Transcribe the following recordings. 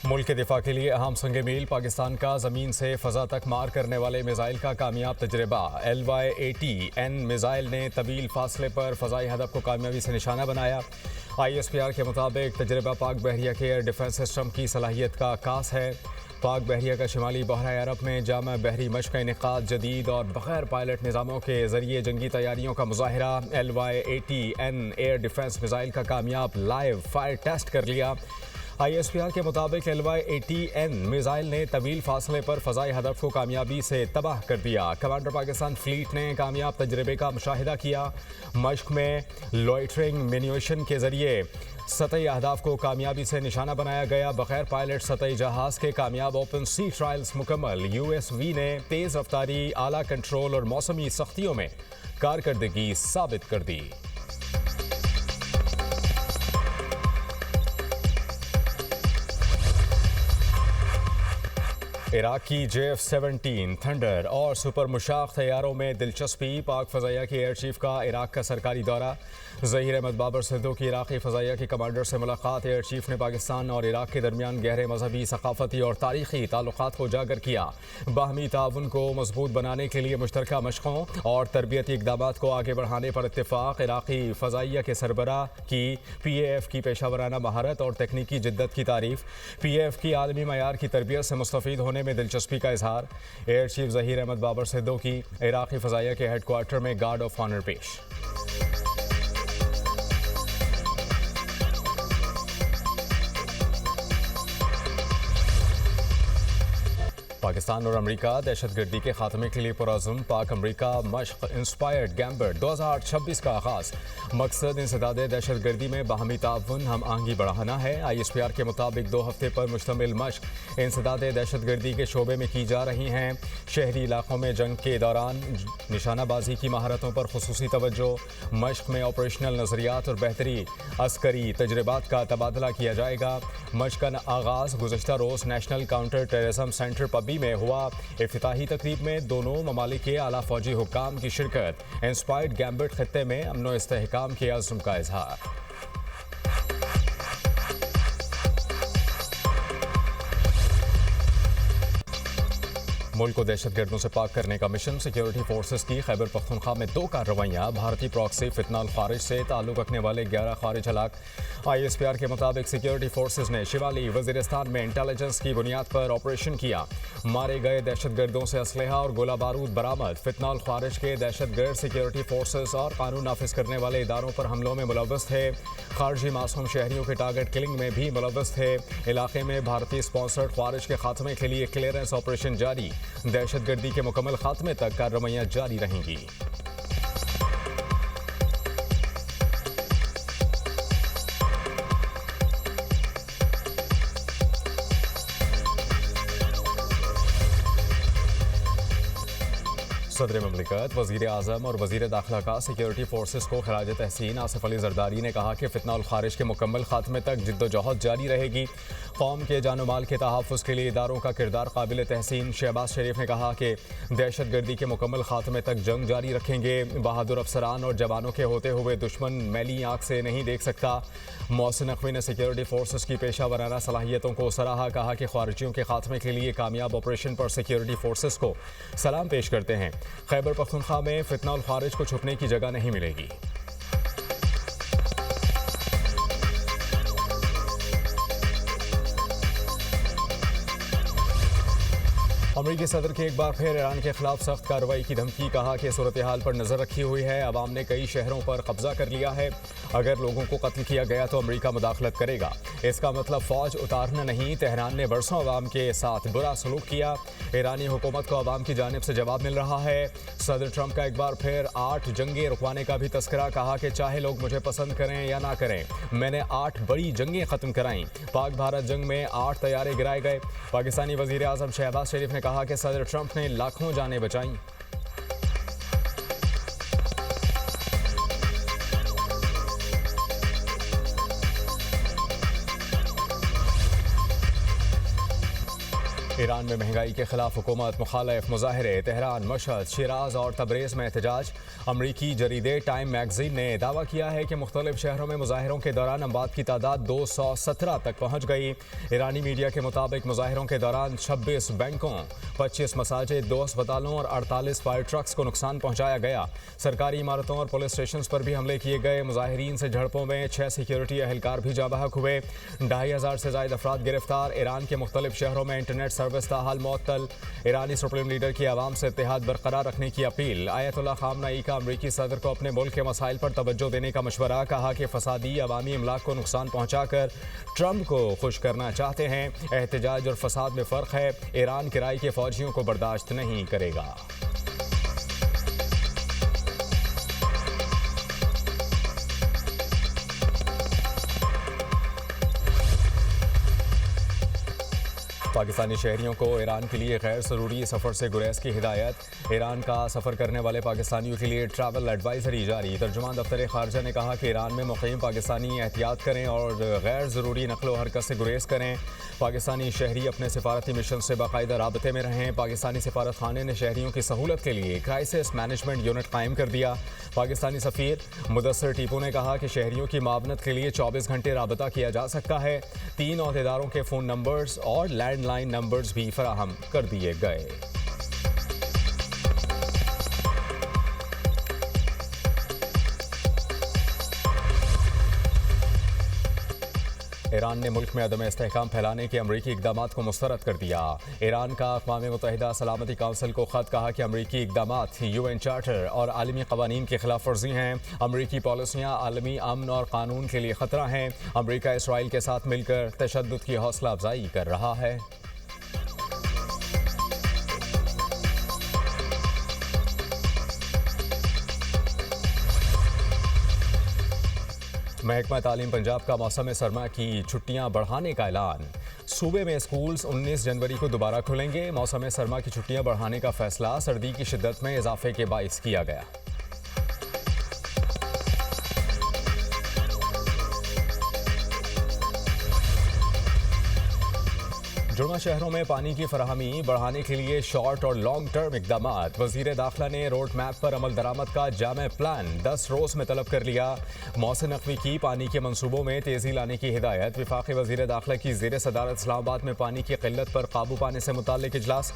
मुल्क के दिफा के लिए अहम संग मील पाकिस्तान का ज़मीन से फ़ज़ा तक मार करने वाले मिसाइल का कामयाब तजर्बा। LY-80N मिसाइल ने तवील फासले पर फ़ज़ाई हदफ को कामयाबी से निशाना बनाया। ISPR के मुताबिक तजर्बा पाक बहरिया के एयर डिफेंस सिस्टम की सलाहियत का अक्कास है। पाक बहरिया का शिमाली बहरा अरब में जामा बहरी मश्क का इनेकाद जदीद और बगैर पायलट निज़ामों के जरिए जंगी तैयारियों का मुजाहिरा। LY-80N एयर डिफेंस मिसाइल का कामयाब लाइव फायर टेस्ट कर लिया। ISPR के मुताबिक LY-80N मिसाइल ने तवील फासले पर फ़ज़ाई हदफ को कामयाबी से तबाह कर दिया। कमांडर पाकिस्तान फ्लीट ने कामयाब तजर्बे का मुशाहिदा किया। मश्क में लॉइटरिंग मिन्यूएशन के जरिए सतही अहदाफ को कामयाबी से निशाना बनाया गया। बगैर पायलट सतही जहाज़ के कामयाब ओपन सी ट्रायल्स मुकम्मल। USV ने तेज़ रफ्तारी, आला कंट्रोल और मौसमी सख्तियों में कारकर्दगी साबित कर दी। इराक की JF-17 थंडर और सुपर मुशाख तैयारों में दिलचस्पी। पाक फ़ज़ाइया के एयर चीफ का इराक का सरकारी दौरा। ज़हीर अहमद बाबर सिद्धू की इराक़ी फ़ज़ाइया के कमांडर से मुलाकात। एयर चीफ ने पाकिस्तान और इराक के दरमियान गहरे मजहबी, सकाफती और तारीख़ी ताल्लुक़ात को उजागर किया। बाहमी ताउन को मजबूत बनाने के लिए मुश्तरका मशक़ों और तरबियती इक़दामात को आगे बढ़ाने पर इत्तेफ़ाक़। इराक़ी फ़ज़ाइया के सरबराह की PAF की पेशा वराना महारत और तकनीकी जिद्दत की तारीफ़। PAF की आलमी मयार की तरबियत से मुस्तफ़ीद होने में दिलचस्पी का इजहार। एयर चीफ ज़हीर अहमद बाबर सिद्धू की इराक़ी फ़ज़ाइया के हेडक्वार्टर में गार्ड ऑफ ऑनर पेश। पाकिस्तान और अमरीका दहशतगर्दी के खात्मे के लिए पुरअज़्म। पाक अमरीका मश्क इंस्पायर्ड गैम्बट 2026 का आगाज़। मकसद इंसदाद दहशतगर्दी में बाहमी ताउन हम आहंगी बढ़ाना है। ISPR के मुताबिक 2 हफ्ते पर मुश्तमिल मश्क इंसदाद दहशतगर्दी के शोबे में की जा रही हैं। शहरी इलाकों में जंग के दौरान निशानाबाजी की महारतों पर खुसूसी तवज्जो। मश्क में ऑपरेशनल नज़रियात और बेहतरी अस्करी तजर्बात का तबादला किया जाएगा। मश्क का आगाज़ गुज़श्ता रोज़ नेशनल काउंटर टेररिज्म सेंटर पब्बी में हुआ। इफ्तिताही तकरीब में दोनों ममालिक के आला फौजी हुक्काम की शिरकत। इंस्पायर्ड गैम्बट खित्ते में अमन व इस्तेहकाम के अज़्म का इजहार। मुल्क को दहशतगर्दों से पाक करने का मिशन। सिक्योरिटी फोर्सेस की खैबर पख्तूनख्वा में 2 कार्रवाइयाँ। भारतीय प्रॉक्सी फितनाल खारिज से ताल्लुक़ रखने वाले 11 खारिज हलाक। ISPR के मुताबिक सिक्योरिटी फोर्सेस ने शिमाली वज़ीरिस्तान में इंटेलिजेंस की बुनियाद पर ऑपरेशन किया। मारे गए दहशतगर्दों से असलहा और गोला बारूद बरामद। फितनाल खारिज के दहशतगर्द सिक्योरिटी फोर्सेस और कानून नाफिज करने वाले इदारों पर हमलों में मुलव्वस थे। खारजी मासूम शहरियों के टारगेट किलिंग में भी मुलव्वस थे। इलाके में भारतीय स्पॉन्सर्ड खारिज के खात्मे के लिए क्लियरेंस ऑपरेशन जारी। दहशतगर्दी के मुकम्मल खात्मे तक कार्रवाइयाँ जारी रहेंगी। सदर ममलिकत, वज़ीर आज़म और वज़ीर दाखिला का सिक्योरिटी फोर्सेस को खराज तहसीन आसिफ अली जरदारी ने कहा कि फितनाल खारिज के मुकम्मल खात्मे तक जिद्दोजहद जारी रहेगी। कौम के जान माल के तहफ़्फ़ुज़ के लिए इदारों का किरदार काबिल तहसीन। शहबाज शरीफ ने कहा कि दहशतगर्दी के मुकम्मल खात्मे तक जंग जारी रखेंगे। बहादुर अफसरान और जवानों के होते हुए दुश्मन मैली आँख से नहीं देख सकता। मोहसिन नकवी ने सिक्योरिटी फोर्सेस की पेशा वराना सलाहियतों को सराहा। कहा कि खारिजियों के खात्मे के लिए कामयाब ऑपरेशन पर सिक्योरिटी फोर्सेस को सलाम पेश करते हैं। खैबर पख्तूनख्वा में फितनाल खारिज को छुपने की जगह नहीं मिलेगी। अमरीकी सदर की एक बार फिर ईरान के खिलाफ सख्त कार्रवाई की धमकी। कहा कि सूरत हाल पर नजर रखी हुई है। अवाम ने कई शहरों पर कब्जा कर लिया है। अगर लोगों को कत्ल किया गया तो अमरीका मुदाखलत करेगा। इसका मतलब फौज उतारना नहीं। तेहरान ने बरसों अवाम के साथ बुरा सलूक किया। ईरानी हुकूमत को अवाम की जानिब से जवाब मिल रहा है। सदर ट्रंप का एक बार फिर 8 जंगें रुकवाने का भी तस्करा। कहा कि चाहे लोग मुझे पसंद करें या ना करें, मैंने 8 बड़ी जंगें खत्म कराई। पाक भारत जंग में 8 तैयारे गिराए गए। पाकिस्तानी वज़ीर आज़म शहबाज शरीफ ने कहा कि सदर ट्रंप ने लाखों जानें बचाई। ईरान में महंगाई के खिलाफ हुकूमत मुखालिफ मुजाहरे। तेहरान, मशहद, शिराज और तबरेज़ में एहतजाज। अमरीकी जरीदे टाइम मैगजीन ने दावा किया है कि मुख्तलिफ शहरों में मुजाहिरों के दौरान अमवात की तादाद 217 तक पहुँच गई। ईरानी मीडिया के मुताबिक मुजाहिरों के दौरान 26 बैंकों, 25 मसाजिद, 2 अस्पतालों और 48 फायर ट्रक्स को नुकसान पहुँचाया गया। सरकारी इमारतों और पुलिस स्टेशन पर भी हमले किए गए। मुजाहिरीन से झड़पों में 6 सिक्योरिटी एहलकार भी जाँ बहक हुए। 2500 से ज़ायद अफराद गिरफ्तार। ईरान के मुख्तलिफ शहरों में इंटरनेट सर्विस ताहाल मुअत्तल। ईरानी सुप्रीम लीडर की आवाम से इत्तेहाद बरकरार रखने की अपील। आयतुल्लाह खामनई का अमरीकी सदर को अपने मुल्क के मसाइल पर तवज्जो देने का मशवरा। कहा कि फसादी अवामी इमलाक को नुकसान पहुँचाकर ट्रंप को खुश करना चाहते हैं। एहतजाज और फसाद में फ़र्क है। ईरान किराए के फ़ौजियों को बर्दाश्त नहीं करेगा। पाकिस्तानी शहरियों को ईरान के लिए गैर ज़रूरी सफ़र से गुरेज की हिदायत। ईरान का सफ़र करने वाले पाकिस्तानियों के लिए ट्रैवल एडवाइजरी जारी। तर्जुमान दफ्तर ख़ारजा ने कहा कि ईरान में मुक़ीम पाकिस्तानी एहतियात करें और गैर ज़रूरी नक़्लो हरकत से गुरेज करें। पाकिस्तानी शहरी अपने सिफारती मिशन से बाकायदा राबते में रहें। पाकिस्तानी सिफारत खाने ने शहरियों की सहूलत के लिए क्राइसिस मैनेजमेंट यूनिट कायम कर दिया। पाकिस्तानी सफ़ीर मुदस्सिर टीपू ने कहा कि शहरियों की मावनत के लिए 24 घंटे राबता किया जा सकता है। 3 अहदेदारों के फ़ोन नंबर्स और लैंडलाइन नंबर्स भी फराहम कर दिए गए। ईरान ने मुल्क में अदम इस्तेहकाम फैलाने के अमरीकी इक़दामात को मुस्तरद कर दिया। ईरान का अक़वाम मुत्तहिदा सलामती काउंसिल को ख़त। कहा कि अमरीकी इक़दामात UN चार्टर और आलमी क़वानीन की खिलाफ वर्जी हैं। अमरीकी पॉलिसियाँ आलमी अमन और कानून के लिए ख़तरा हैं। अमरीका इसराइल के साथ मिलकर तशद्दुद की हौसला अफजाई कर रहा है। महकमा तालीम पंजाब का मौसम सरमा की छुट्टियां बढ़ाने का ऐलान। सूबे में स्कूल्स 19 जनवरी को दोबारा खुलेंगे। मौसम सरमा की छुट्टियां बढ़ाने का फैसला सर्दी की शिद्दत में इजाफे के बाइस किया गया। जुड़वा शहरों में पानी की फराहमी बढ़ाने के लिए शॉर्ट और लॉन्ग टर्म इक़दामात। वज़ीर दाखिला ने रोड मैप पर अमल दरामद का जामे प्लान 10 रोज़ में तलब कर लिया। मौसम नकवी की पानी के मनसूबों में तेज़ी लाने की हिदायत। वफाकी वज़ीर दाखिला की ज़ेर सदारत इस्लामाबाद में पानी की किल्लत पर काबू पाने से मुताल्लिक इजलास।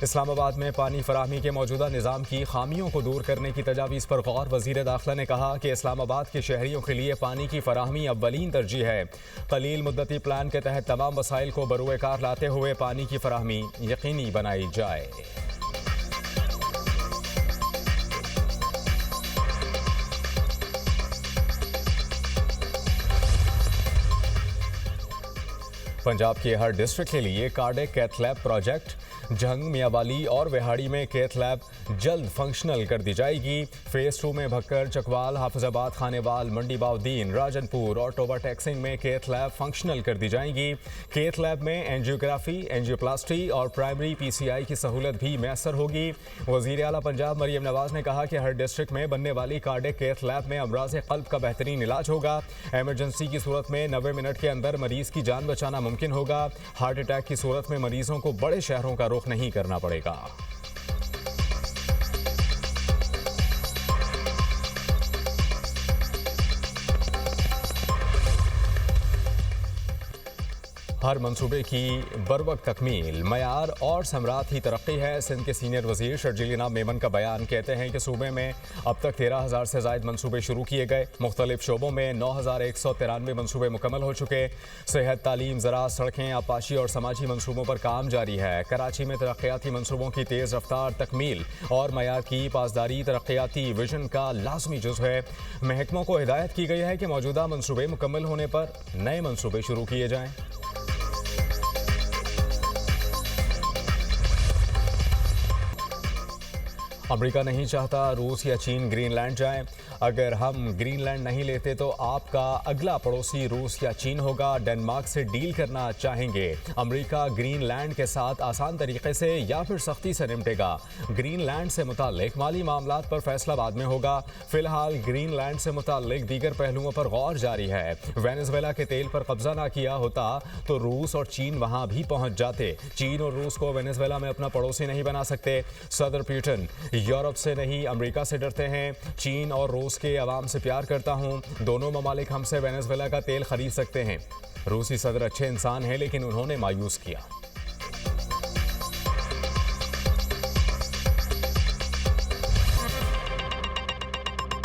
इस्लामाबाद में पानी फराहमी के मौजूदा निज़ाम की खामियों को दूर करने की तजावीज़ पर गौर। वज़ीर दाखिला ने कहा कि इस्लामाबाद के शहरियों के लिए पानी की फराहमी अव्वलीन तरजीह है। कलील मुद्दती प्लान के तहत तमाम वसाइल को बरूए कार लाते हुए पानी की फराहमी यकीनी बनाई जाए। पंजाब के हर डिस्ट्रिक्ट के लिए कार्डिक कैथ लैब प्रोजेक्ट। जंग, मियावाली और विहाड़ी में कैथ लैब जल्द फंक्शनल कर दी जाएगी। फेज 2 में भक्कर, चकवाल, हाफिजाबाद, खानेवाल, मंडी बाउद्दीन, राजनपुर और टोबा टैक्सिंग में कैथ लैब फंक्शनल कर दी जाएंगी। कैथ लैब में एंजियोग्राफी, एंजियोप्लास्टी और प्राइमरी PCI की सहूलत भी मैसर होगी। वज़ीर आला पंजाब मरियम नवाज ने कहा कि हर डिस्ट्रिक्ट में बनने वाली कार्डिक कैथ लैब में अमराज़ क़ल्ब का बेहतरीन इलाज होगा। एमरजेंसी की सूरत में 90 मिनट के अंदर मरीज की जान बचाना मुमकिन होगा। हार्ट अटैक की सूरत में मरीजों को बड़े शहरों का रुख नहीं करना पड़ेगा। हर मंसूबे की बरवक्त तकमील, मयार और समरात ही तरक्की है। सिंध के सीनियर वजीर शर्जील जनाब मेमन का बयान। कहते हैं कि सूबे में अब तक 13,000 से ज़ायद मंसूबे शुरू किए गए। मुख्तलिफ शोबों में 9,193 मंसूबे मुकम्मल हो चुके। सेहत, तालीम, ज़राअत, सड़कें, आबपाशी और समाजी मंसूबों पर काम जारी है। कराची में तरक्याती मंसूबों की तेज़ रफ्तार तकमील और मयार की पासदारी तरक्याती विजन का लाजमी जुज़ है। महकमों को हिदायत की गई है कि मौजूदा मंसूबे मुकम्मल होने पर नए मंसूबे शुरू किए जाएँ। अमेरिका नहीं चाहता रूस या चीन ग्रीनलैंड जाएं। अगर हम ग्रीनलैंड नहीं लेते तो आपका अगला पड़ोसी रूस या चीन होगा। डेनमार्क से डील करना चाहेंगे। अमेरिका ग्रीनलैंड के साथ आसान तरीके से या फिर सख्ती से निपटेगा। ग्रीनलैंड से मुताल्लिक माली मामलात पर फैसला बाद में होगा। फिलहाल ग्रीनलैंड से मुताल्लिक दीगर पहलुओं पर गौर जारी है। वेनेजुएला के तेल पर कब्जा ना किया होता तो रूस और चीन वहां भी पहुंच जाते। चीन और रूस को वेनेजुएला में अपना पड़ोसी नहीं बना सकते। सदर पुतिन यूरोप से नहीं अमेरिका से डरते हैं। चीन और रूस के अवाम से प्यार करता हूं। दोनों ममालिक हमसे वेनेजुएला का तेल खरीद सकते हैं। रूसी सदर अच्छे इंसान हैं लेकिन उन्होंने मायूस किया।